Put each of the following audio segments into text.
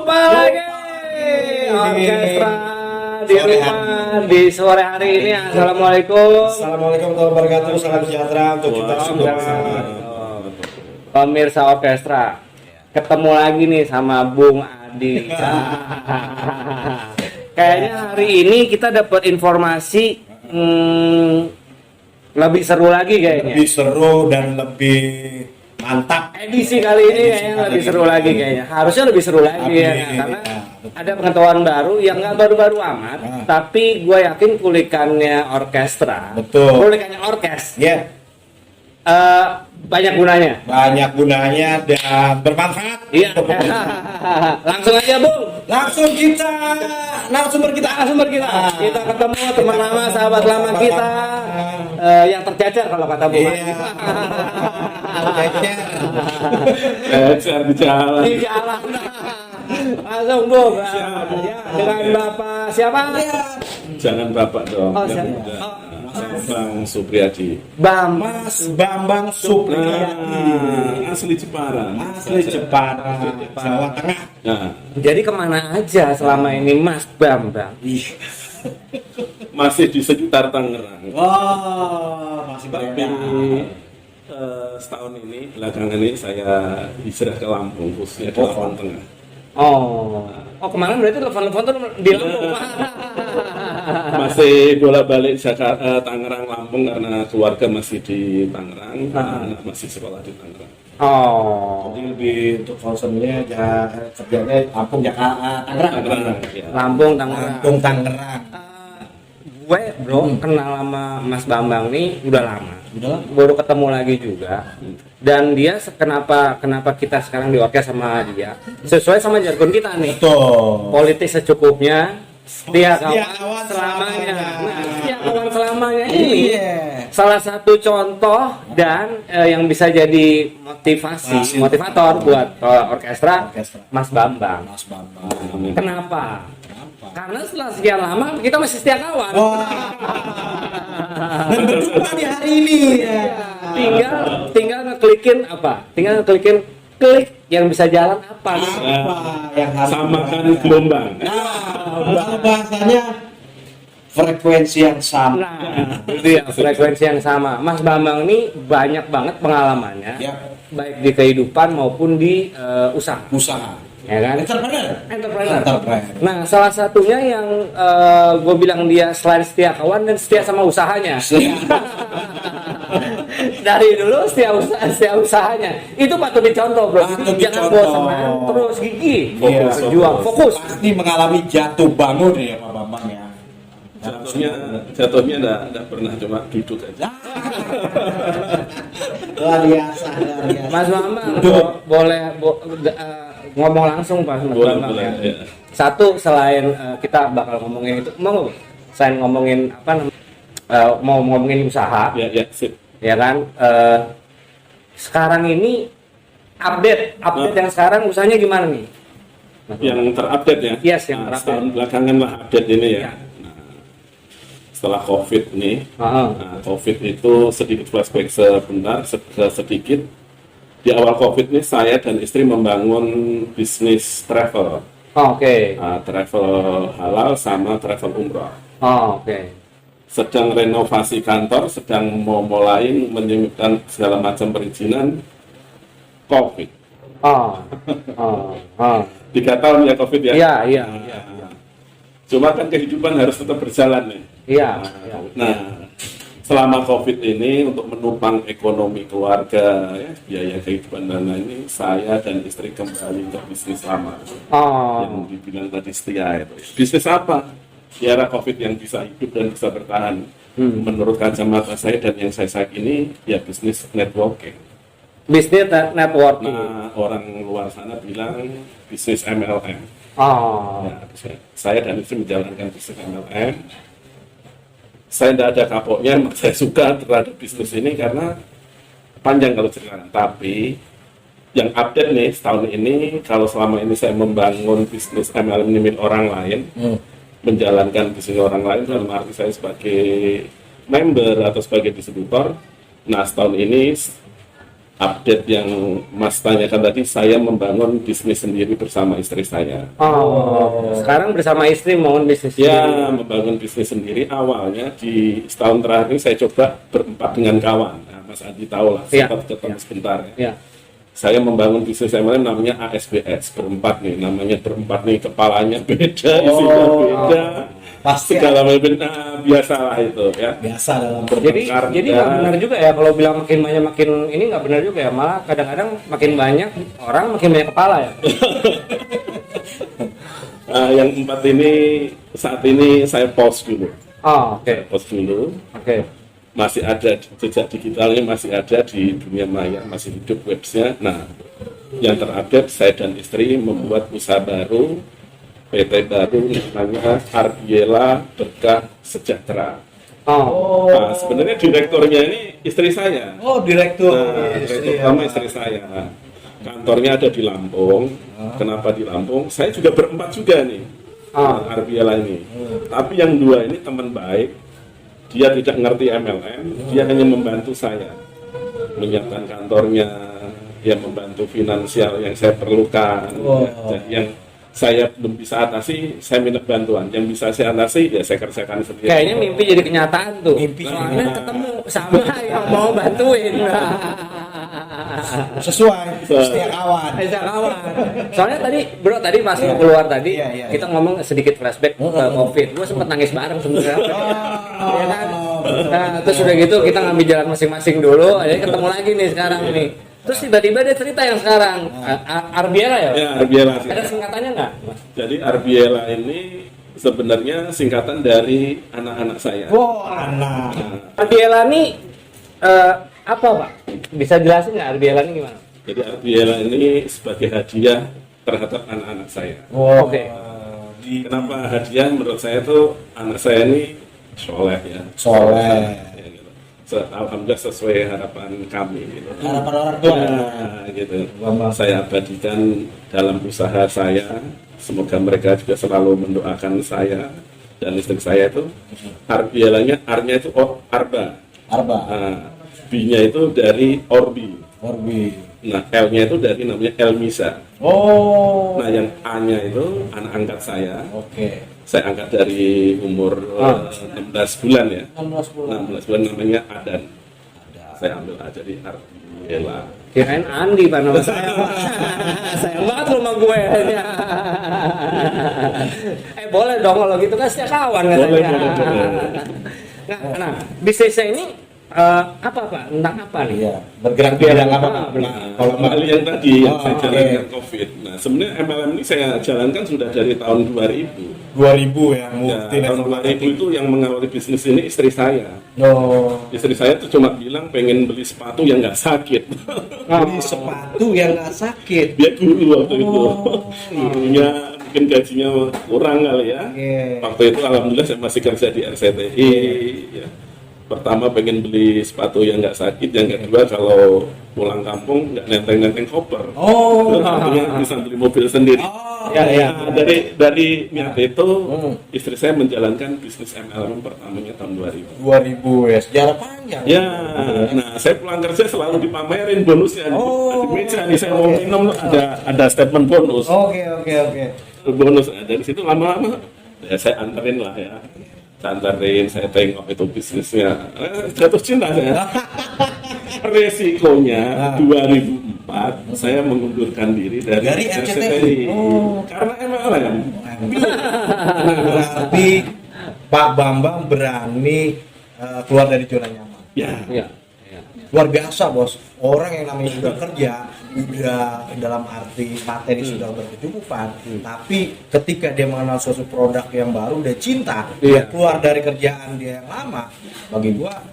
Jumpa lagi orkestra di rumah di sore hari ini. Assalamualaikum. Assalamualaikum warahmatullahi wabarakatuh. Salam sejahtera untuk kita semua. Pemirsa orkestra, ketemu lagi nih sama Bung Adi. Kayaknya hari ini kita dapat informasi lebih seru lagi kayaknya. Lebih seru dan lebih mantap. Edisi kali ini kayaknya lebih seru lagi kayaknya. Harusnya lebih seru lagi ya, karena ada pengetahuan baru yang nggak baru-baru amat, tapi gue yakin kulikannya orkestra. Betul. Kulikannya orkes. Ya, Banyak gunanya. banyak gunanya dan bermanfaat. Iya. Langsung aja, Bung. Langsung kita narasumber kita. Kita ketemu teman lama, sahabat lama kita yang tercecer kalau kata Bung. Iya. Cecer di jalan. Di jalan. Langsung Bung. Ya, dengan Bapak siapa? Jangan bapak dong. Oh, yang siapa? muda. Oh. Bang Supriyadi. Mas Bambang Supriyadi. Asli Jepara. Asli Jepara, Jawa Tengah. Nah, Jadi kemana aja selama ini Mas Bambang? masih di sekitar Tangerang. Oh, masih Tapi banyak. setahun ini belakangan ini saya hijrah ke Lampung, khususnya di Lampung Tengah. Oh kemarin berarti telepon tuh di Lampung. Masih bolak-balik Jakarta, Tangerang, Lampung karena keluarga masih di Tangerang, anak masih sekolah di Tangerang. Oh, Jadi lebih untuk concernnya kerjanya Lampung, Jakarta, Tangerang. Ya. Lampung, Tangerang. Lampung, Tangerang. Gue bro kenal sama Mas Bambang nih udah lama. Baru ketemu lagi juga. Dan dia kenapa kita sekarang di orkes sama dia? Sesuai sama jargon kita nih. Betul. Politik secukupnya, setia kawan kawan selamanya. selamanya. Nah, setia kawan selamanya ini Iya. salah satu contoh dan yang bisa jadi motivator buat orkestra Mas Bambang. Mas Bambang. Kenapa? Karena setelah sekian lama kita masih setia kawan. Dan berjumpa di hari ini. Tinggal ngeklikin apa? Tinggal ngeklikin klik yang bisa jalan apa? Apa yang harus Samakan gelombang. kalau bahasanya frekuensi yang sama. Nah, itu ya frekuensi yang sama. Mas Bambang ini banyak banget pengalamannya, Ya. baik di kehidupan maupun di usaha, ya kan? Entrepreneur. Nah, salah satunya yang gue bilang dia selain setia kawan dan setia sama usahanya. Dari dulu setia usahanya. Itu patut dicontoh, bro. Patut Jangan dicontoh. bosan, terus gigih, Iya. berjuang, fokus. Pasti mengalami jatuh bangun ya Pak Bambang ya. Jatuhnya enggak pernah, cuma duduk aja. Luar biasa. Mas Bambang, boleh ngomong langsung Pak Mas Bambang Boleh, ya. ya. Satu, selain kita bakal ngomongin itu, mau selain ngomongin apa namanya, mau ngomongin usaha, Ya, sip. ya kan? Sekarang ini update yang sekarang usahanya gimana nih? Yang terupdate ya. Yes, yang terupdate. Setahun belakangan lah update ini ya. Ya. Nah, setelah COVID nih, Heeh. nah, COVID itu sedikit flashback sebentar, sedikit. Di awal COVID nih saya dan istri membangun bisnis travel. Oke. Travel halal sama travel umroh. Oke. Sedang renovasi kantor, sedang mau mulai menyiapkan segala macam perizinan, COVID. 3 tahun ya COVID ya. Iya. Cuma kan kehidupan harus tetap berjalan nih. Iya. Nah, selama COVID ini untuk menopang ekonomi keluarga, ya, biaya kehidupan dan lain-lain, saya dan istri kembali ke bisnis lama. Yang dibilang tadi setia itu. Bisnis apa? Di era COVID yang bisa hidup dan bisa bertahan. Menurut kacamata saya dan yang saya saat ini, ya bisnis networking. Bisnis networking. Nah, orang luar sana bilang bisnis MLM. Ya, saya dan istri menjalankan bisnis MLM. Saya tidak ada kapoknya, saya suka terhadap bisnis ini karena panjang kalau cerita. Tapi yang update nih setahun ini, kalau selama ini saya membangun bisnis MLM ini milik orang lain, menjalankan bisnis orang lain dalam arti saya sebagai member atau sebagai distributor. Nah, setahun ini update yang Mas tanyakan tadi, saya membangun bisnis sendiri bersama istri saya. Sekarang bersama istri membangun bisnis Ya, membangun bisnis sendiri. Awalnya di setahun terakhir ini saya coba berempat dengan kawan. Nah, Mas Adi tahu lah, sempat ketemu sebentar ya. Saya membangun bisnis MLM namanya ASBS, berempat nih, namanya berempat nih, kepalanya beda, isinya beda, pasti segala macam, biasalah itu ya. Biasa dalam jadi nggak benar juga ya kalau bilang makin banyak makin ini, nggak benar juga ya, malah kadang-kadang makin banyak orang makin banyak kepala ya. Yang empat ini saat ini saya pause dulu. Oke. Pause dulu. Oke. Masih ada jejak digitalnya, masih ada di dunia maya, masih hidup websnya. Nah, yang terupdate saya dan istri membuat usaha baru, PT baru namanya Arbiela Berkah Sejahtera. Nah, sebenarnya direkturnya ini istri saya. Direktur. Nah, direktur utama istri saya. Kantornya ada di Lampung. Kenapa di Lampung? Saya juga berempat juga nih. Arbiela ini. Tapi yang dua ini teman baik. Dia tidak ngerti MLM, dia hanya membantu saya menyiapkan kantornya, ya membantu finansial yang saya perlukan. Jadi yang saya belum bisa atasi, saya minta bantuan. Yang bisa saya atasi, ya saya kerjakan sendiri. Kayaknya mimpi jadi kenyataan tuh. Soalnya ketemu sama yang mau bantuin. Sesuai setiap kawan. Soalnya tadi pas keluar tadi kita ngomong sedikit flashback ke COVID. Gue sempet nangis bareng sebenarnya. Ya kan? Nah, terus udah gitu kita ngambil jalan masing-masing dulu. Jadi ketemu lagi nih sekarang nih. Terus tiba-tiba dia cerita yang sekarang Arbiela ya? Ya, Arbiela. Ada singkatannya nggak? Jadi Arbiela ini sebenarnya singkatan dari anak-anak saya. Anak. Arbiela ini apa Pak? Bisa jelasin nggak Arbiela ini gimana? Jadi Arbiela ini sebagai hadiah terhadap anak-anak saya. Oke. Kenapa hadiah? Menurut saya tuh anak saya ini soleh ya. Soleh. Ya, gitu. Alhamdulillah sesuai harapan kami. Gitu. Harapan orang tua. Gitu. Saya abadikan dalam usaha saya. Semoga mereka juga selalu mendoakan saya dan istri saya itu. Arbielanya, R-nya itu Arba. B-nya itu dari Orbi. Nah, L-nya itu dari namanya Elmisa. Nah, yang A-nya itu anak angkat saya. Saya angkat dari umur 16 bulan ya. 16 bulan namanya Adan. Saya ambil aja di Arbiela. Kirain Andi Pak nama saya. Sayang banget rumah gue. Boleh dong kalau gitu kan setiap kawan Boleh. Nah, bisnisnya ini apa Pak? Tentang apa nih? Iya, bergerak di bidang apa? Kalau kembali yang tadi yang saya jalankan COVID. Nah, sebenarnya MLM ini saya jalankan sudah dari tahun 2000. 2000 ya, Tahun 2000 itu yang mengawali bisnis ini istri saya. Istri saya tuh cuma bilang pengen beli sepatu yang nggak sakit. Beli sepatu yang nggak sakit. Dia dulu waktu itu. Ibunya mungkin gajinya kurang kali ya. Waktu itu alhamdulillah saya masih kerja di RCTI. Ya. Pertama pengen beli sepatu yang nggak sakit, yang kedua kalau pulang kampung nggak nenteng-nenteng koper. Artinya bisa beli mobil sendiri. Dari niat itu istri saya menjalankan bisnis MLM pertamanya tahun 2000. 2000 ya, sejarah panjang. Ya, nah saya pulang kerja selalu dipamerin bonusnya. Di meja nih saya mau minum ada statement bonus. Oke. Bonus. Nah, dari situ lama-lama ya saya anterin lah ya. Saya tengok itu bisnisnya, jatuh cinta saya. Resikonya 2004 saya mengundurkan diri dari RCTI karena MLM. Berarti Pak Bambang berani keluar dari zona nyaman. Ya. Luar biasa bos, orang yang namanya udah kerja, udah dalam arti materi sudah berkecukupan, tapi ketika dia mengenal suatu produk yang baru, udah cinta, dia keluar dari kerjaan dia yang lama, bagi gua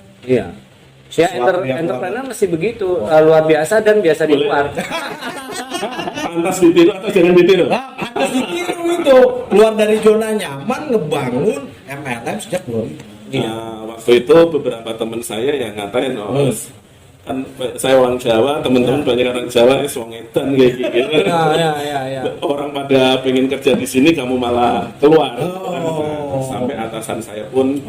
entrepreneur mesti begitu, luar biasa dan biasa di luar. Pantas ditiru atau jangan ditiru? Pantas ditiru itu, keluar dari zona nyaman, ngebangun MLM sejak 2000. Waktu itu beberapa teman saya yang ngatain, kan saya orang Jawa, teman-teman banyak orang Jawa, wong edan kayak gitu. Orang pada pengen kerja di sini, kamu malah keluar. Sampai atasan saya pun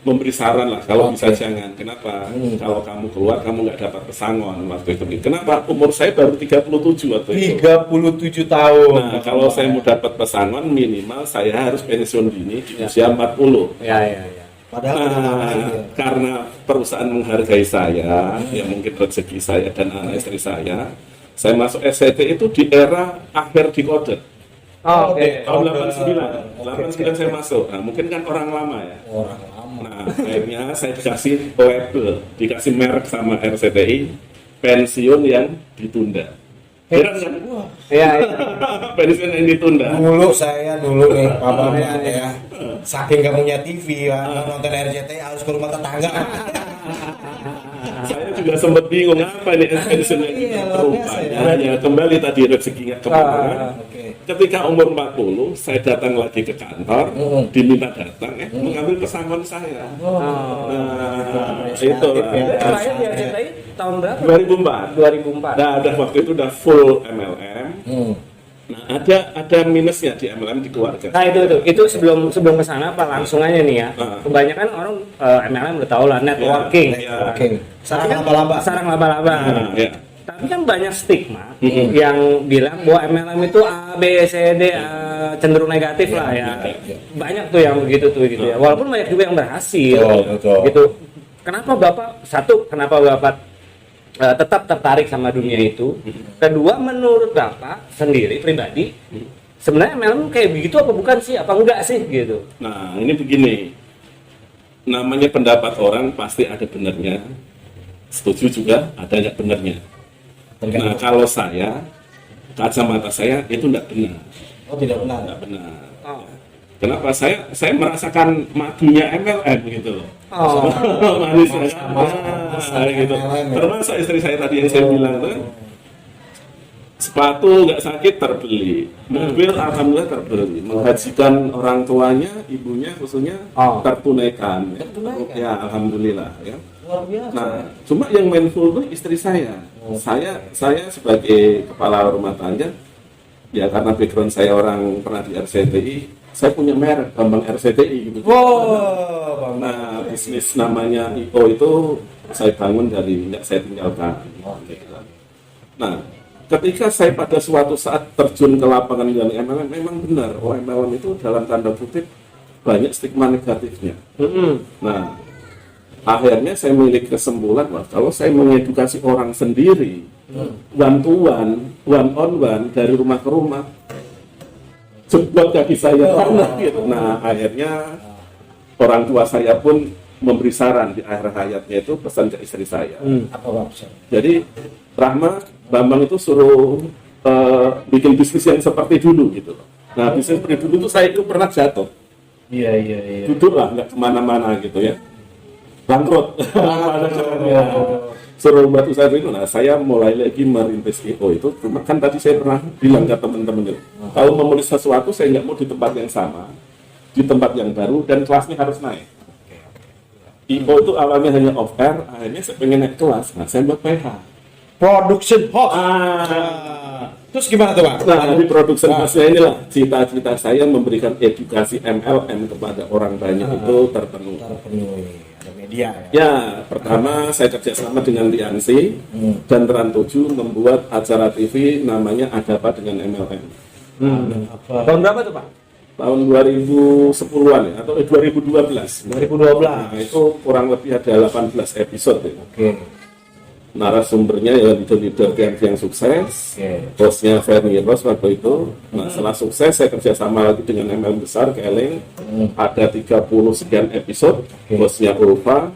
memberi saran lah kalau bisa jangan. Kenapa? Kalau kamu keluar kamu nggak dapat pesangon waktu itu. Kenapa? Umur saya baru 37 waktu itu. 37 tahun. Nah, kalau saya mau dapat pesangon minimal saya harus pensiun dini di usia 40. Ya. Padahal Karena perusahaan menghargai saya, ya mungkin rezeki saya dan anak istri saya masuk SCT itu di era akhir decoder. Oke. Tahun 89 saya masuk. Nah, mungkin kan orang lama ya. orang lama. Nah, akhirnya saya dikasih label, dikasih merek sama RCTI, pensiun yang ditunda. Heran kan? Iya. Pensiun yang ditunda. Dulu nih, papanya ya. Saking gak punya TV, ya, nonton RCTI harus ke rumah tetangga. Saya juga sempat bingung apa ini pensiun yang ditunda. Rupanya ya kembali tadi rezekinya kemana. Ketika umur 40, saya datang lagi ke kantor, diminta datang, mengambil pesangon saya. Nah, itu lah. Terakhir di RCTI tahun berapa? 2004. Nah, waktu itu udah full MLM. Nah, ada minusnya di MLM di keluarga. Nah itu sebelum kesana apa langsung aja nih ya. Kebanyakan orang MLM udah tahu lah networking. Sarang laba-laba. Nah, ya. Tapi kan banyak stigma yang bilang bahwa MLM itu A, B, C, D cenderung negatif lah ya. Banyak tuh yang begitu tuh gitu ya. Walaupun banyak juga yang berhasil. Betul. Gitu. Kenapa Bapak tetap tertarik sama dunia itu? Kedua, menurut Bapak sendiri pribadi, sebenarnya MLM kayak begitu apa bukan sih? Apa enggak sih gitu? Nah, ini begini. Namanya pendapat orang pasti ada benernya. Setuju juga ada nggak benernya. Nah, kalau kacamata saya itu tidak benar. Oh, tidak benar. Tidak benar. Kenapa? Saya merasakan madunya MLM gitu loh. Manisnya gitu. Termasuk istri saya tadi yang saya bilang tuh, sepatu nggak sakit terbeli, mobil alhamdulillah terbeli, menghajikan orang tuanya, ibunya khususnya tertunaikan. Ya alhamdulillah ya. Luar biasa. Nah, cuma yang mindful tuh istri saya. Saya sebagai kepala rumah tangga, ya karena background saya orang pernah di RCTI, saya punya merek Bambang RCTI gitu. Nah, bisnis namanya IO itu saya bangun dari nggak saya tinggalkan. Nah, ketika saya pada suatu saat terjun ke lapangan dengan MLM, memang benar, MLM itu dalam tanda kutip banyak stigma negatifnya. Nah, akhirnya saya memiliki kesimpulan, kalau saya mengedukasi orang sendiri, one to one on one dari rumah ke rumah, jempol kaki saya gitu. Nah, akhirnya orang tua saya pun memberi saran di akhir hayatnya itu pesan ke istri saya. Apa Pak? Jadi Rahma, Bambang itu suruh bikin bisnis yang seperti dulu gitu. Nah, bisnis seperti dulu itu saya itu pernah jatuh. Iya. Duduk lah, nggak kemana-mana gitu ya. Bangkrut. Suruh batu saya itu. Nah, saya mulai lagi merintis IO itu. Cuma kan tadi saya pernah bilang ke teman-teman itu, kalau menulis sesuatu saya nggak mau di tempat yang sama, di tempat yang baru dan kelasnya harus naik. IO itu awalnya hanya off air, akhirnya saya pengen naik kelas. Nah, saya buat PH. Production host. Terus gimana tuh Pak? Nah, di production hostnya inilah cita-cita saya memberikan edukasi MLM kepada orang banyak itu terpenuhi. Ada media ya. Ya, pertama saya kerjasama dengan Liansi dan Trans 7 membuat acara TV namanya Ada Apa Dengan MLM. Tahun berapa tuh Pak? Tahun 2010-an ya, atau 2012. 2012. Nah, itu kurang lebih ada 18 episode ya. Oke. Narasumbernya ya leader-leader yang sukses. Hostnya Fernie Ross waktu itu. Nah, setelah sukses saya kerjasama lagi dengan MLM besar Keling. Ada 30 sekian episode. Hostnya Ulfa.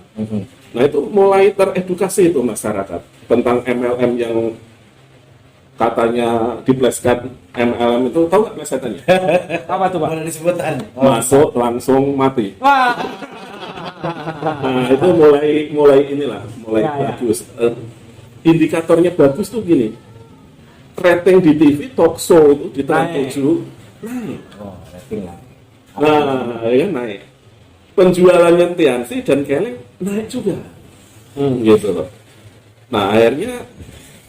Nah, itu mulai teredukasi itu masyarakat tentang MLM yang katanya dipleskan. MLM itu tahu nggak plesetannya? Apa tuh Pak? Boleh disebutkan. Masuk langsung mati. Wah. Nah, itu mulai bagus. Indikatornya bagus tuh gini. Rating di TV talk show itu di Trans 7 naik. Rating lah. Nah, ya naik. Penjualannya Tiansi dan Kelly naik juga. Gitu loh. Nah, akhirnya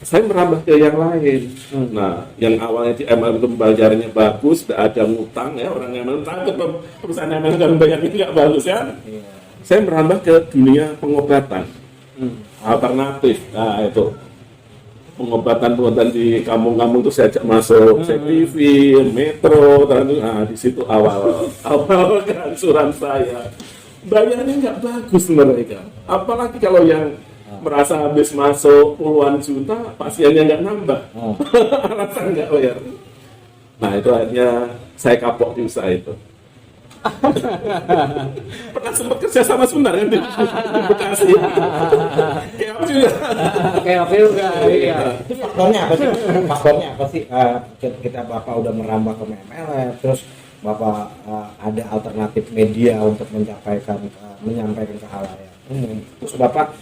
saya merambah ke yang lain. Nah, yang awalnya di MLM itu pembayarannya bagus, tidak ada ngutang ya, orang MLM takut perusahaan MLM kan bayarnya nggak bagus ya. saya merambah ke dunia pengobatan alternatif. Nah itu pengobatan di kampung-kampung itu saya ajak masuk CTV, Metro, nah di situ awal kehancuran saya. Bayarnya nggak bagus mereka, apalagi kalau yang merasa habis masuk puluhan juta, pasiennya nggak nambah, alasan nggak bayar. Nah itu akhirnya saya kapok di usaha itu. Pernah sempat kerja sama sebentar kan di Bekasi. Kayak oke juga. Iya. Itu faktornya apa sih? Faktornya apa sih? Kita Bapak udah merambah ke MLM, terus Bapak ada alternatif media untuk menyampaikan ke halayak umum. Terus Bapak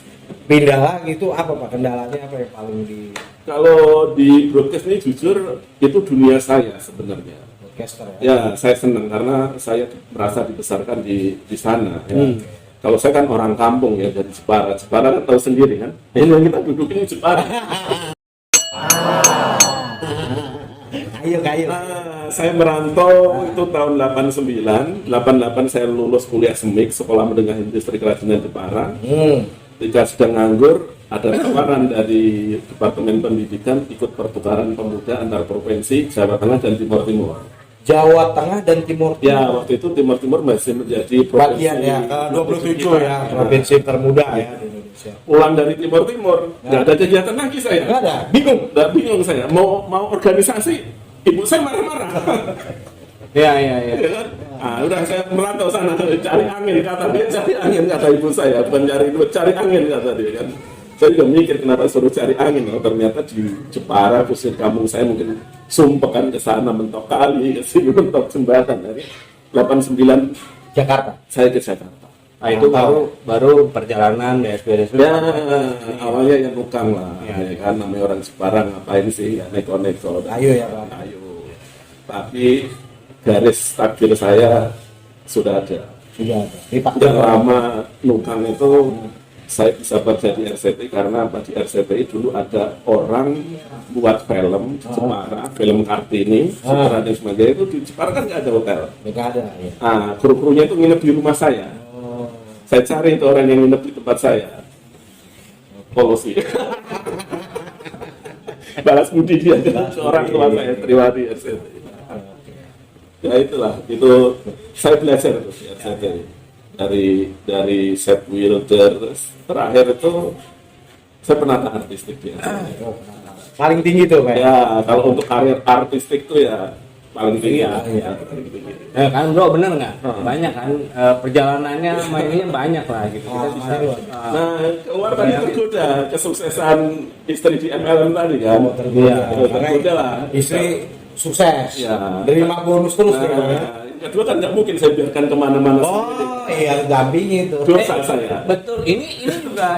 pindah lagi, itu apa Pak? Kendalanya apa yang paling di Kalau di broadcast ini jujur itu dunia saya sebenarnya. podcaster ya? Ya, saya senang karena saya merasa dibesarkan di sana. Ya. Kalau saya kan orang kampung ya dari Jepara. Jepara kan tahu sendiri kan. Ini yang kita duduk ini Jepara. Kayu. Saya merantau itu tahun 89. 88 saya lulus kuliah SMIK, Sekolah Menengah Industri Kerajinan Jepara. Ketika sedang nganggur, ada tawaran dari Departemen Pendidikan ikut pertukaran pemuda antar provinsi Jawa Tengah dan Timur Timur. Jawa Tengah dan Timur Timur. Ya, waktu itu Timur Timur masih menjadi provinsi Bagian ya, 27 ya, provinsi termuda ya di Indonesia. Pulang dari Timur Timur, nggak ada kegiatan lagi saya. Nggak ada, bingung. Nggak bingung saya. Mau organisasi, ibu saya marah-marah. Iya. Ya kan? Nah, udah saya merantau sana cari angin, kata dia cari angin, kata ibu saya, bukan cari duit, cari angin kata dia kan. Saya juga mikir kenapa suruh cari angin, oh, ternyata di Jepara, khusus kampung saya mungkin sumpekan ke sana mentok kali, ke sini mentok jembatan. Dari 89 Jakarta. saya ke Jakarta. Nah, itu baru perjalanan DSP. Ya, awalnya yang nukang lah, ya kan, namanya orang Jepara ngapain sih, ya neko-neko. Ayo ya Pak. Ayo. Tapi garis takdir saya sudah ada. Sudah ada. Di Pak. Yang lama nukang itu saya bisa kerja di RCTI karena apa, di RCTI dulu ada orang buat film di Jepara, film Kartini, Sutra dan sebagainya, itu di Jepara kan nggak ada hotel. Nggak ada ya. Nah, kru-krunya itu nginep di rumah saya. Saya cari itu orang yang nginep di tempat saya. Polusi. Balas budi dia ke orang tua saya, Triwadi RCTI. Ya itulah, itu saya belajar itu di RCTI. Dari set Wilder, terakhir itu saya penata artistik ya. Paling tinggi tuh Pak. Ya, kalau untuk karir artistik tuh ya paling tinggi. Iya. Kan bro, bener nggak? Banyak kan perjalanannya mainnya banyak lah gitu. Kita bisa. Nah, keluar tadi tergoda kesuksesan istri di MLM tadi kan. Tergoda lah. Istri sukses. Ya. Terima bonus terus ya. Kedua kan nggak mungkin saya biarkan kemana-mana sendiri. Iya, dampingi itu. Dosa saya. Betul, ini juga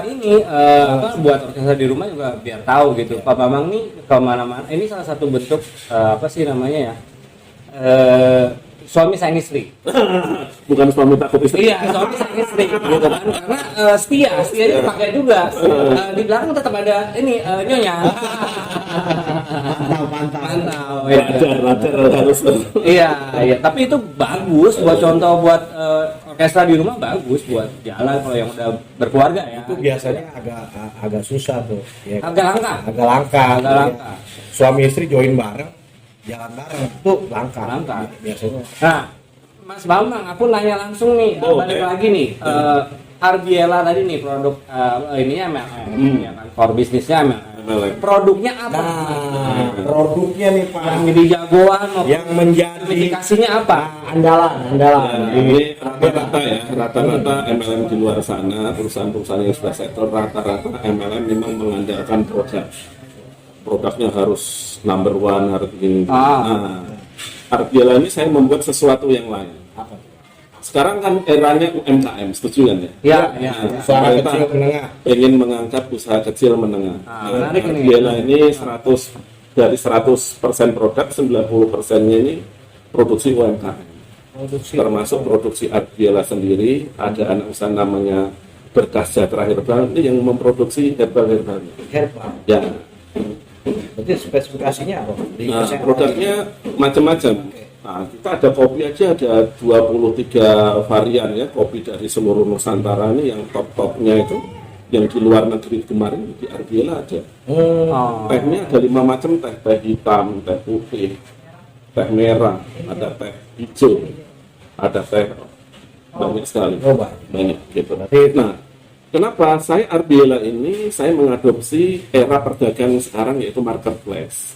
buat orkestra di rumah juga biar tahu gitu. Pak Bambang nih kemana-mana. Ini salah satu bentuk apa sih namanya ya? Suami sayang istri. Bukan suami takut istri. Iya, suami sayang istri gitu kan. Karena setia dipakai juga. Di belakang tetap ada ini nyonya. Mantap. Radar harus. Iya, tapi itu bagus buat contoh buat orkestra di rumah, bagus buat jalan kalau yang udah berkeluarga ya. Itu biasanya agak susah tuh. Ya. Agak langka. Suami istri join bareng, jalan bareng itu langka. Biasanya. Nah, Mas Bambang, aku nanya langsung nih, balik lagi nih. Arbiela tadi nih produk ininya MLM, ya kan, core bisnisnya MLM. Produknya apa? Nah, produknya nih Pak. Yang jadi jagoan, yang menjadi aplikasinya apa? Andalan. Ini rata-rata MLM di luar sana, perusahaan-perusahaan yang sudah sektor, rata-rata MLM memang mengandalkan produknya harus number one, harus begini. Nah, Arbiela ini saya membuat sesuatu yang lain. Apa? Sekarang kan eranya UMKM, setuju kan ya? Iya. Usaha kecil menengah. Ingin mengangkat usaha kecil menengah. Menarik ini. Arbiela ini 100% produk, 90%-nya ini produksi UMKM. Termasuk produksi Arbiela sendiri, ada anak usaha namanya Berkah Sejahtera Herbal ini yang memproduksi herbal. Ya. Berarti spesifikasinya apa? Nah, produknya macam-macam. Nah, kita ada kopi aja ada 23 varian ya, kopi dari seluruh Nusantara ini yang top-topnya itu, yang di luar negeri kemarin di Arbiela ada. Tehnya ada 5 macam teh, teh hitam, teh putih, teh merah, ada teh hijau, ada teh banyak sekali, banyak gitu. Nah, kenapa saya Arbiela ini saya mengadopsi era perdagangan sekarang yaitu marketplace,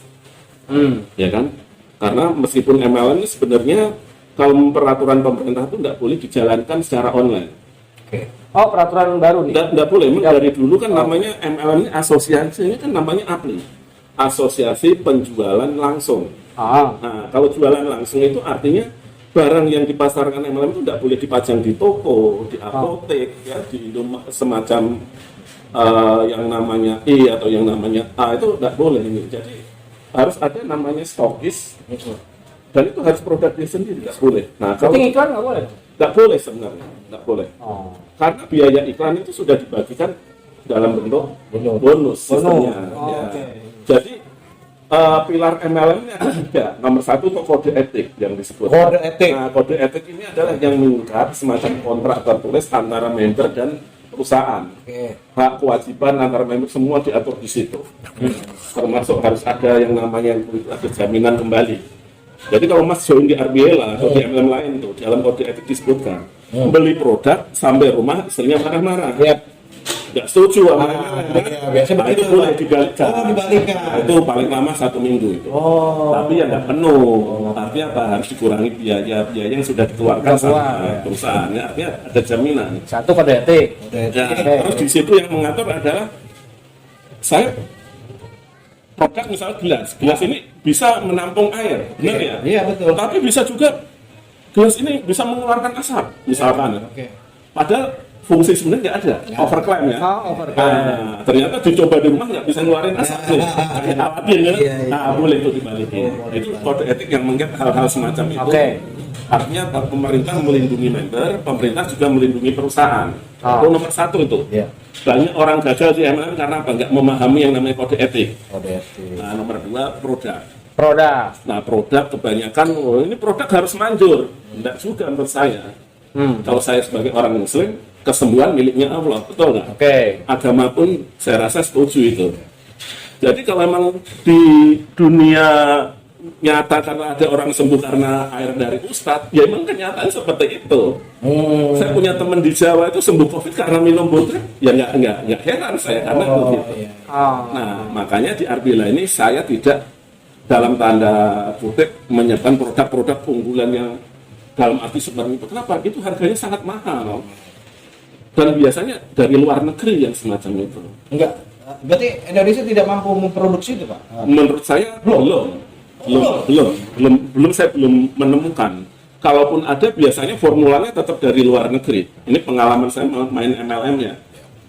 ya kan? Karena meskipun MLM ini sebenarnya kalau peraturan pemerintah itu nggak boleh dijalankan secara online. Oh, peraturan baru nih? Nggak boleh. Dari dulu kan namanya MLM ini asosiasi, ini kan namanya APLI, Asosiasi Penjualan Langsung. Nah, kalau jualan langsung itu artinya barang yang dipasarkan MLM itu nggak boleh dipajang di toko, di apotek, ya, di semacam yang namanya I atau yang namanya A itu nggak boleh ini. Jadi harus ada namanya stokis, dan itu harus produknya sendiri, nggak boleh. Nah, kalau iklan nggak boleh? Nggak boleh sebenarnya, nggak boleh. Karena biaya iklan itu sudah dibagikan dalam bentuk bonus sistemnya. Ya. Jadi pilar MLM ini ada 3. Nomor 1 itu kode etik yang disebut. Kode etik. Nah, kode etik ini adalah yang mengikat semacam kontrak tertulis antara member dan perusahaan. Hak kewajiban antara member semua diatur di situ. Termasuk harus ada yang namanya ada jaminan kembali. Jadi kalau Mas join di Arbiela atau di MLM lain tuh dalam kode etik disebutkan beli produk sampai rumah istrinya marah-marah. Nggak setuju sama biasanya itu boleh dibalikan. Dibalikan. Itu paling lama 1 minggu itu. Tapi ya nggak penuh. Artinya apa? Harus dikurangi biaya yang sudah dikeluarkan sama perusahaan. Ya, artinya ada jaminan. 1 kode etik. Ya, terus di situ yang mengatur adalah saya produk misalnya gelas ini bisa menampung air, benar ya? Iya betul. Tapi bisa juga gelas ini bisa mengeluarkan asap, misalkan. Padahal fungsi sebenarnya nggak ada, overclaim ya. Nah, ternyata dicoba di rumah nggak bisa ngeluarin asap tuh, pakai awatin ya. Nah, boleh itu dibalikin. Itu kode etik yang mengikat hal-hal semacam itu. Artinya pemerintah melindungi member, pemerintah juga melindungi perusahaan. Itu nomor 1 itu. Banyak orang gagal di MLM karena apa? Nggak memahami yang namanya kode etik. Nah, nomor 2 produk. Nah, produk kebanyakan, ini produk harus manjur. Tidak juga menurut saya. Kalau saya sebagai orang Muslim, kesembuhan miliknya Allah, betul nggak? Agama pun saya rasa setuju itu. Jadi kalau memang di dunia nyata karena ada orang sembuh karena air dari ustadz, ya memang kenyataan seperti itu. Saya punya teman di Jawa itu sembuh COVID karena minum botrek, ya nggak heran saya karena begitu. Nah, makanya di Arbiela ini saya tidak dalam tanda kutip menyiapkan produk-produk unggulan yang dalam arti seperti itu. Kenapa? Itu harganya sangat mahal. Dan biasanya dari luar negeri yang semacam itu. Berarti Indonesia tidak mampu memproduksi itu, Pak? Menurut saya belum saya belum menemukan. Kalaupun ada biasanya formulanya tetap dari luar negeri. Ini pengalaman saya main MLM ya.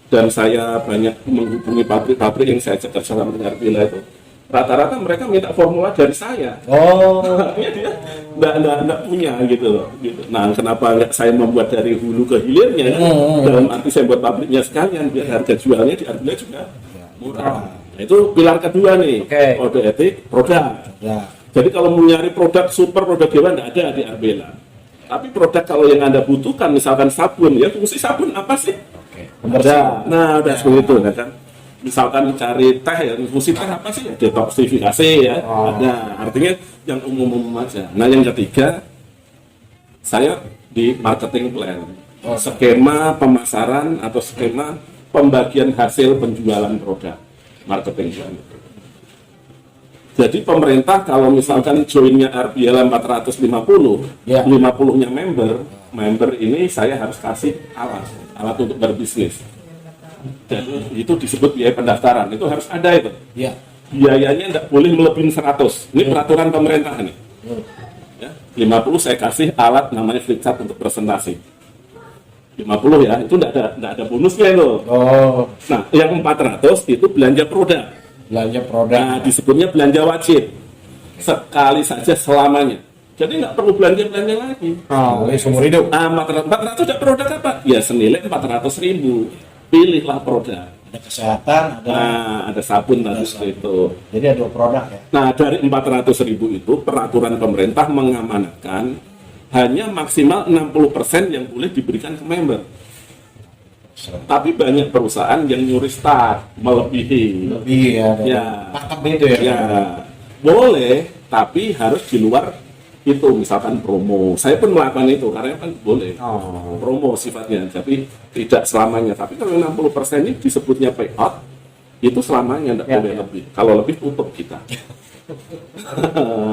Dan saya banyak menghubungi pabrik-pabrik yang saya cek sama dengan Arbiela itu. Rata-rata mereka minta formula dari saya. Artinya dia nggak punya gitu loh. Gitu. Nah, kenapa nggak saya membuat dari hulu ke hilirnya? Dalam arti saya buat pabriknya sekalian biar harga jualnya di Arbiela juga murah. Nah, itu pilar kedua nih, kode etik produk. Jadi kalau mau nyari produk super, produk dewa nggak ada di Arbiela. Tapi produk kalau yang Anda butuhkan, misalkan sabun, ya fungsi sabun apa sih? Ada. Nah, udah seperti itu, kan? Misalkan cari teh, ya fungsi teh apa sih? Detoksifikasi ya. Ada. Artinya yang umum-umum aja. Nah, yang ketiga, saya di marketing plan. Skema pemasaran atau skema pembagian hasil penjualan produk. Marketing plan. Jadi pemerintah kalau misalkan joinnya Arbiela 450, 50-nya member ini saya harus kasih alat untuk berbisnis. Dan itu disebut biaya pendaftaran, itu harus ada itu. Biayanya tidak boleh melebihi 100. Ini peraturan pemerintah nih. Ya, 50 saya kasih alat namanya flip chart untuk presentasi. 50 ya, itu tidak ada bonusnya itu. Nah, yang 400 itu belanja produk. Nah, disebutnya belanja wajib. Sekali saja selamanya. Jadi nggak perlu belanja lagi. Seumur hidup. 400 produk apa? Ya senilai 400.000. Pilihlah produk. ada kesehatan, ada sabun tadi seperti itu. Jadi ada 2 produk ya. Nah, dari 400.000 itu peraturan pemerintah mengamanatkan hanya maksimal 60% yang boleh diberikan ke member. Tapi banyak perusahaan yang nyuri start, melebihi. Lebih ya. Pakem itu ya. Ya, boleh, tapi harus di luar itu, misalkan promo. Saya pun melakukan itu karena kan boleh. Promo sifatnya, tapi tidak selamanya. Tapi kalau 60% ini disebutnya payout, itu selamanya tidak boleh lebih. Kalau lebih tutup kita.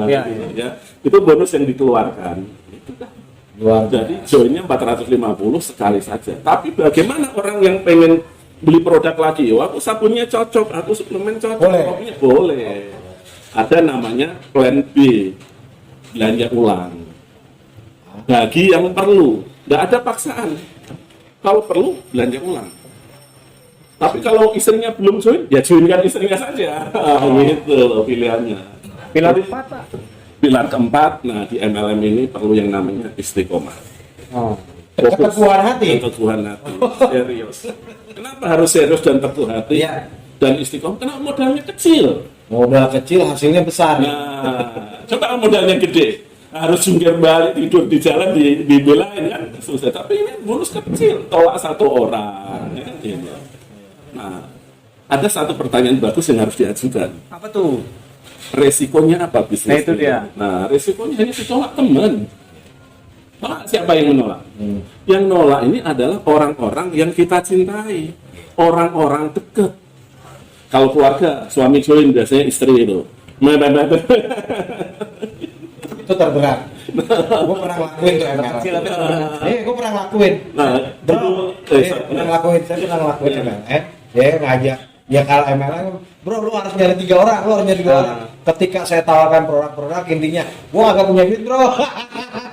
Ya. Itu bonus yang dikeluarkan. Itu dah. Jadi joinnya 450 sekali saja. Tapi bagaimana orang yang pengen beli produk lagi? Oh, aku sabunnya cocok, aku suplemen cocok, kopinya boleh. Ada namanya plan B, belanja ulang. Bagi yang perlu, tidak ada paksaan. Kalau perlu belanja ulang. Tapi kalau istrinya belum join, ya joinkan istrinya saja. Gitu loh pilihannya. Pilar 4 Pak. Pilar keempat, nah di MLM ini perlu yang namanya istiqomah. Keteguhan hati. Keteguhan hati, serius. Kenapa harus serius dan teguh hati? Ya. Dan istiqomah, karena modalnya kecil. Modal kecil hasilnya besar. Nah, coba modalnya gede. Harus jungkir balik, tidur di jalan, dibelain kan susah. Tapi ini bonus kecil, tolak 1 orang. Ya, gitu. Nah, ada satu pertanyaan bagus yang harus diajukan. Apa tuh? Resikonya apa bisnis? Nah, itu dia. Nah, resikonya hanya ditolak teman. Tolak siapa yang menolak? Yang nolak ini adalah orang-orang yang kita cintai, orang-orang dekat. Kalau keluarga, suami join biasanya istri itu. Itu terberat. Gue pernah ngelakuin tuh MLM. Gue pernah ngelakuin. Nah, Saya pernah ngelakuin MLM. Dia ngajak. Ya kalau MLM, bro, lu harus nyari 3 orang, Ketika saya tawarkan produk-produk, intinya, gua agak punya duit, bro.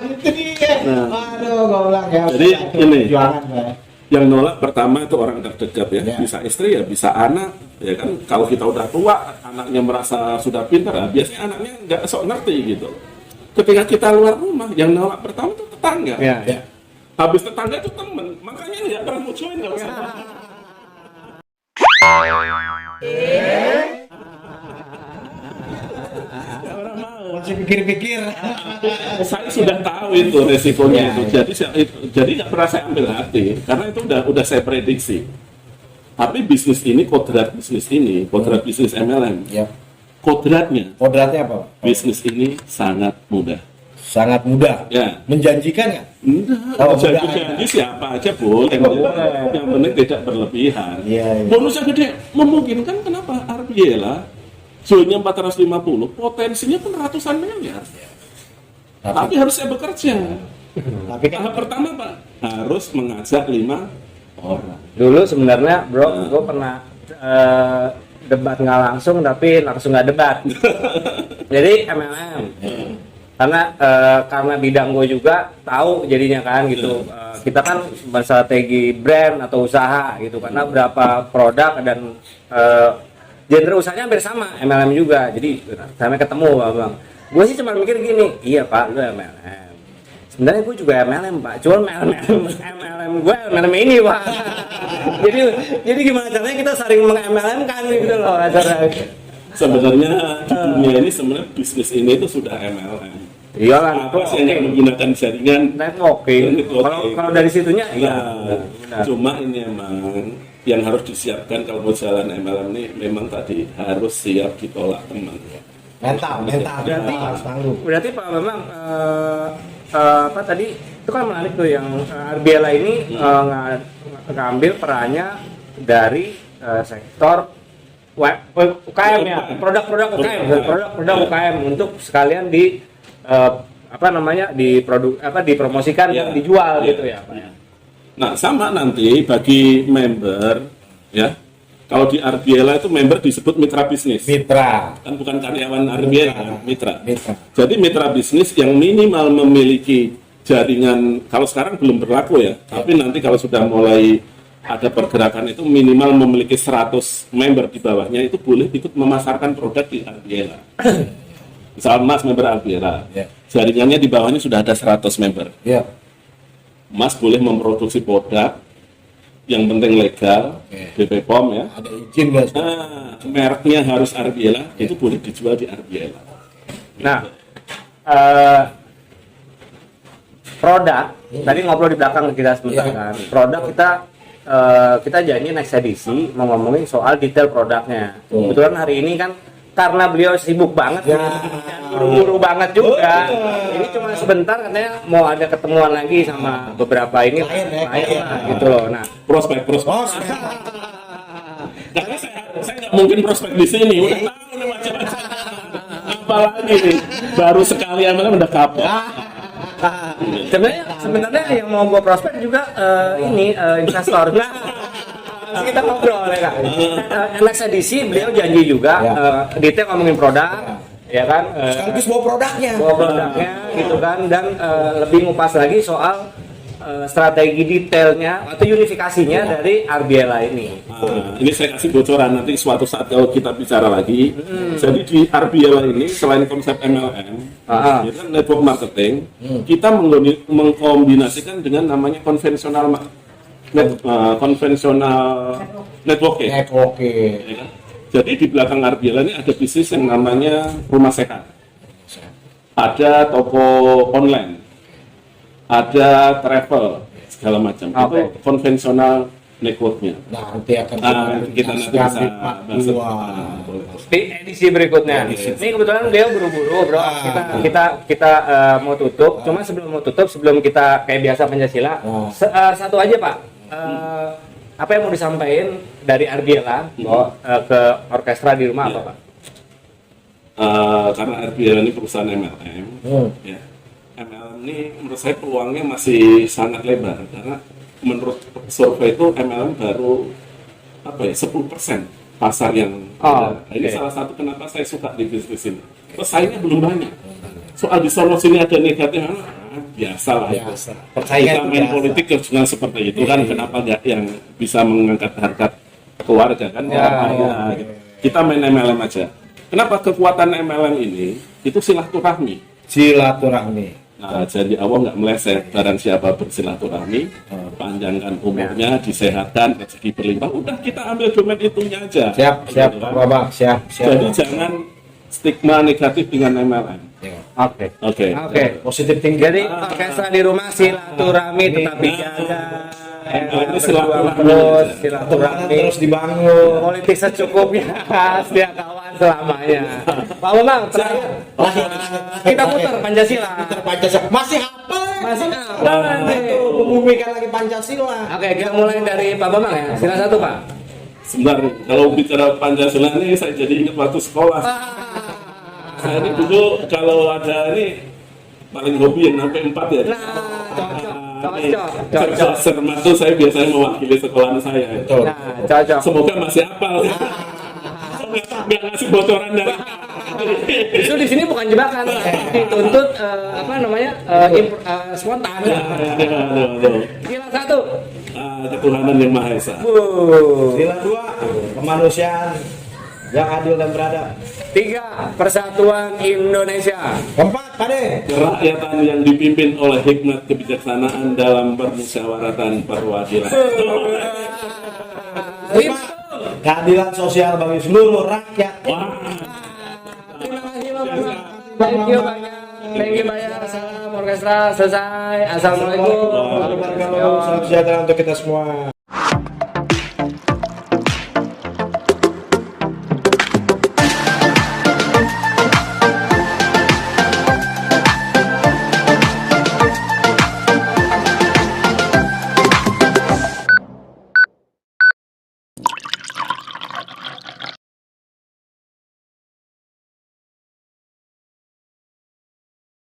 Itu dia. Aduh, gua bilang ya. Jadi ini, jualan, ya. yang nolak pertama itu orang terdekat ya. Bisa istri ya, bisa anak. Ya kan, kalau kita udah tua, anaknya merasa sudah pintar, ya, biasanya anaknya nggak sok ngerti gitu. Ketika kita luar rumah, yang nolak pertama itu tetangga. Ya. Habis tetangga itu temen, makanya nggak pernah mau join kalau saya. Masih pikir-pikir. Saya sudah tahu itu resikonya itu. Jadi nggak pernah saya ambil hati karena itu udah saya prediksi. Tapi bisnis ini, kodrat bisnis MLM. Ya. Kodratnya Apa? bisnis ini sangat mudah. Sangat mudah. Ya. Menjanjikan nggak? Enggak. Janji siapa aja boleh. Yang penting tidak berlebihan. Iya. Bonusnya gede, memungkinkan. Kenapa? Arbiela joinnya 450, potensinya pun ratusan miliar. Tapi harus saya bekerja. Tapi kan Tahap pertama Pak, harus mengajak 5 orang. Dulu sebenarnya bro, gue pernah debat nggak langsung tapi langsung nggak debat. Jadi MLM. Karena bidang gue juga tahu jadinya kan gitu. Kita kan strategi brand atau usaha gitu karena berapa produk dan genre usahanya hampir sama MLM juga. Jadi sampai ketemu bang. Gue sih cuma mikir gini, iya Pak, lu MLM. Sebenarnya gue juga MLM Pak, cuma MLM gue MLM ini Pak. jadi gimana caranya kita saling meng-MLM kan gitu loh acara. Sebenarnya di dunia ini sebenarnya bisnis ini itu sudah MLM. Iya lah, apa sih yang menggunakan jaringan networking. Kalau dari situnya, Cuma ini emang yang harus disiapkan kalau mau jalan MLM ini memang tadi harus siap ditolak teman. mental harus tangguh. Berarti Pak memang apa tadi itu kan menarik tuh yang Arbiela ini ngambil perannya dari sektor UKM ya, produk-produk UKM untuk sekalian dipromosikan dan dijual gitu ya Pak. Nah, sama nanti bagi member ya. Kalau di Arbiela itu member disebut mitra bisnis. Mitra. Kan bukan karyawan Arbiela kan, mitra. Jadi mitra bisnis yang minimal memiliki jaringan, kalau sekarang belum berlaku ya, tapi nanti kalau sudah mulai ada pergerakan itu minimal memiliki 100 member di bawahnya itu boleh ikut memasarkan produk di Arbiela. Misal Mas member Arbiela, jaringannya di bawahnya sudah ada 100 member. Mas boleh memproduksi produk yang penting legal, BP POM ya. Ada izin nggak? Mereknya harus Arbiela, itu boleh dijual di Arbiela. Nah, produk tadi ngobrol di belakang kita sebentar kan. Produk kita janji next edisi mau ngomongin soal detail produknya. Kebetulan hari ini kan karena beliau sibuk banget dan buru-buru banget juga. Ini cuma sebentar katanya mau ada ketemuan lagi sama beberapa ini lain lah gitu loh. Nah, Prospek. Karena saya nggak mungkin prospek di sini, udah tahu nih macam-macam. Apalagi nih, baru sekali MLM udah kapok. sebenarnya yang mau gue prospek juga investor. Nah, kita ngobrol ya kak. Next edisi beliau janji juga detail ngomongin produk, ya kan? Sekaligus bawa produknya gitu kan, dan lebih ngupas lagi soal strategi detailnya atau unifikasinya dari Arbiela ini. Ini saya kasih bocoran nanti suatu saat kalau kita bicara lagi. Jadi di Arbiela ini selain konsep MLM, ya kan network marketing, kita mengkombinasikan dengan namanya konvensional networking. Ya kan? Jadi di belakang Arbiela ini ada bisnis yang namanya rumah sehat, ada toko online, ada travel segala macam. Itu konvensional networknya. Nanti akan kita nanti bisa bahas di edisi berikutnya. Ini kebetulan beliau buru-buru bro. Kita mau tutup. Cuma sebelum kita kayak biasa Pancasila, satu aja Pak. Apa yang mau disampaikan dari Arbiela ke orkestra di rumah apa Pak? Karena Arbiela ini perusahaan MLM, ya. MLM ini menurut saya peluangnya masih sangat lebar karena menurut survei itu MLM baru 10% pasar yang ada. Ini salah satu kenapa saya suka di bisnis ini. Pesaingnya belum banyak. Soal di Solo sini ada negatif, biasa lah. Kita main politik juga seperti itu kan, kenapa nggak yang bisa mengangkat harkat keluarga kan? Gitu. Kita main MLM aja. Kenapa kekuatan MLM ini? Itu silaturahmi. Nah, jadi Allah nggak meleset, barang siapa bersilaturahmi, panjangkan umurnya, disehatkan, rezeki berlimpah, udah kita ambil domain itunya aja. Siap, Bapak. Jadi jangan stigma negatif dengan MLM. Oke. Positif tinggi. Jadi orkestra di rumah silaturahmi tetap dijaga. Ini silaturahmi terus dibangun. Politik secukupnya, setia kawan selamanya. Pak Bambang, terakhir kita putar Pancasila. Masih hafal nanti. Membumikan lagi Pancasila. Oke, kita mulai dari Pak Bambang ya. Sila satu Pak. Sebentar, kalau bicara Pancasila ini saya jadi ingat waktu sekolah. Saya ini dulu kalau ada ini paling hobi yang sampai 4 ya. Cocok. Sermat itu saya biasanya mewakili sekolahan saya. Betul. Cocok. Semoga masih hafal. Nggak ngasih bocoran dari. Itu di sini bukan jebakan, dituntut spontan. Sila satu. Ketuhanan yang Maha Esa. Sila 2, kemanusiaan yang adil dan beradab. 3, persatuan Indonesia. 4, Pade. Kerakyatan yang dipimpin oleh hikmat kebijaksanaan dalam permusyawaratan perwakilan. 5, keadilan sosial bagi seluruh rakyat. Terima kasih Bapak. Thank you banyak. Salam orkestra selesai. Assalamualaikum. Salam sejahtera untuk kita semua.